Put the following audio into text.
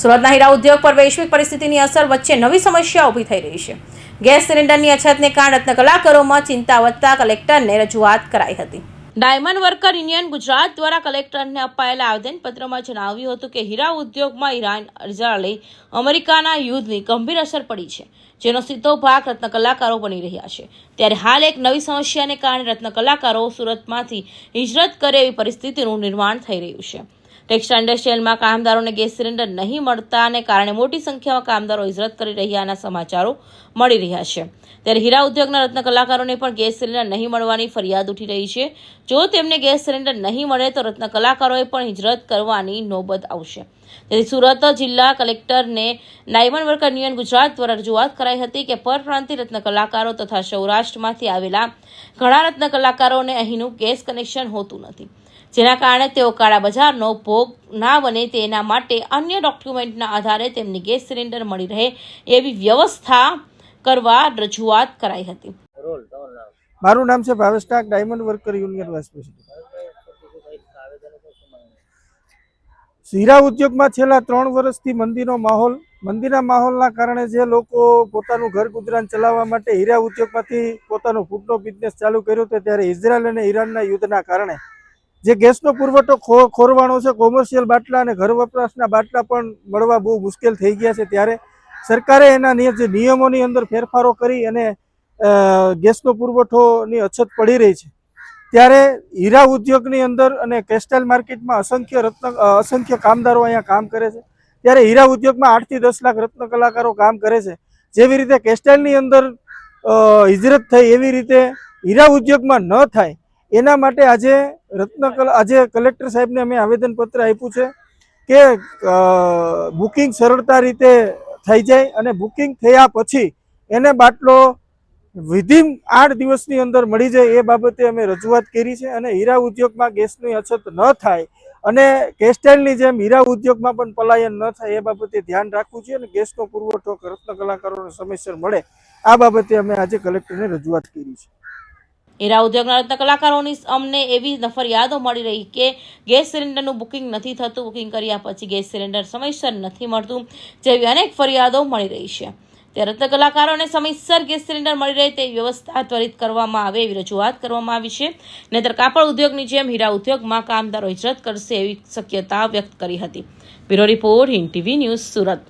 સુરતના હીરા ઉદ્યોગ પર વૈશ્વિક પરિસ્થિતિની અસર વચ્ચે નવી સમસ્યા ઊભી થઈ રહી છે। ગેસ સિલિન્ડરની અછતને કારણે રત્ન કલાકારોમાં ચિંતા વધતા કલેક્ટરને રજૂઆત કરાઈ હતી। ડાયમંડ વર્કર યુનિયન ગુજરાત દ્વારા કલેક્ટરને અપાયેલા આવેદનપત્રમાં જણાવ્યું હતું કે હીરા ઉદ્યોગમાં ઈરાન-ઇઝરાયેલ અમેરિકાના યુદ્ધની ગંભીર અસર પડી છે, જેનો સીધો ભાગ રત્ન કલાકારો બની રહ્યા છે। ત્યારે હાલ એક નવી સમસ્યાને કારણે રત્ન કલાકારો સુરતમાંથી હિજરત કરે એવી પરિસ્થિતિનું નિર્માણ થઈ રહ્યું છે। ટેક્સટાઇલ ઇન્ડસ્ટ્રીયલમાં કામદારોને ગેસ સિલિન્ડર નહીં મળતાને કારણે મોટી સંખ્યામાં કામદારો હિજરત કરી રહ્યાના સમાચારો મળી રહ્યા છે। ત્યારે હીરા ઉદ્યોગના રત્ન કલાકારોને પણ ગેસ સિલિન્ડર નહીં મળવાની ફરિયાદ ઉઠી રહી છે। જો તેમને ગેસ સિલિન્ડર નહીં મળે તો રત્ન કલાકારોએ પણ હિજરત કરવાની નોબત આવશે। તેથી સુરત જિલ્લા કલેક્ટરને ડાયમંડ વર્કર યુનિયન ગુજરાત દ્વારા રજૂઆત કરાઈ હતી કે પરપ્રાંતીય રત્ન કલાકારો તથા સૌરાષ્ટ્રમાંથી આવેલા ઘણા રત્ન કલાકારોને અહીંનું ગેસ કનેક્શન હોતું નથી, જેના કારણે તેઓ કાળા બજારનો ભોગ ના બને તેના માટે અન્ય ડોક્યુમેન્ટના આધારે તેમને ગેસ સિલિન્ડર મળી રહે એવી વ્યવસ્થા કરવા રજૂઆત કરાઈ હતી। મારું નામ છે Bhavesh Tak, diamond worker union vice president. હીરા ઉદ્યોગમાં છેલ્લા 3 વર્ષથી મંદીના માહોલના કારણે જે લોકો પોતાનું ઘર ગુજરાન ચલાવવા માટે હીરા ઉદ્યોગમાંથી પોતાનો ફૂડનો બિઝનેસ ચાલુ કર્યો હતો, ત્યારે ઇઝરાયલ અને ઈરાનના યુદ્ધના કારણે જે ગેસનો પુરવઠો ખોરવાનો છે, કોમર્શિયલ બાટલા અને ઘર વપરાશના બાટલા પણ મળવા બહુ મુશ્કેલ થઈ ગયા છે। ત્યારે સરકારે એના જે નિયમોની અંદર ફેરફારો કરી અને ગેસનો પુરવઠોની અછત પડી રહી છે। ત્યારે હીરા ઉદ્યોગની અંદર અને ટેક્સટાઇલ માર્કેટમાં અસંખ્ય કામદારો અહીંયા કામ કરે છે। ત્યારે હીરા ઉદ્યોગમાં 8 થી 10 લાખ રત્ન કલાકારો કામ કરે છે। જેવી રીતે ટેક્સટાઇલની અંદર હિજરત થઈ એવી રીતે હીરા ઉદ્યોગમાં ન થાય એના માટે આજે કલેક્ટર સાહેબને અમે આવેદનપત્ર આપ્યું છે કે બુકિંગ સરળતા રીતે થઈ જાય અને બુકિંગ થયા પછી એને બાટલો વિધિન 8 દિવસની અંદર મળી જાય એ બાબતે અમે રજૂઆત કરી છે। અને હીરા ઉદ્યોગમાં ગેસની અછત ન થાય અને ટેક્સટાઇલની જેમ હીરા ઉદ્યોગમાં પણ પલાયન ન થાય એ બાબતે ધ્યાન રાખવું છે અને ગેસનો પુરવઠો રત્ન કલાકારોને સમયસર મળે આ બાબતે અમે આજે કલેક્ટરને રજૂઆત કરી છે। હીરા ઉદ્યોગના રત્ન કલાકારોની અમને એવી ફરિયાદો મળી રહી કે ગેસ સિલિન્ડરનું બુકિંગ નથી થતું, બુકિંગ કર્યા પછી ગેસ સિલિન્ડર સમયસર નથી મળતું, જેવી અનેક ફરિયાદો મળી રહી છે। ત્યારે રત્ન કલાકારોને સમયસર ગેસ સિલિન્ડર મળી રહે તે વ્યવસ્થા ત્વરિત કરવામાં આવે એવી રજૂઆત કરવામાં આવી છે। નહીંતર કાપડ ઉદ્યોગની જેમ હીરા ઉદ્યોગમાં કામદારો હિજરત કરશે એવી શક્યતા વ્યક્ત કરી હતી। Bureau report, Hind TV news, Surat.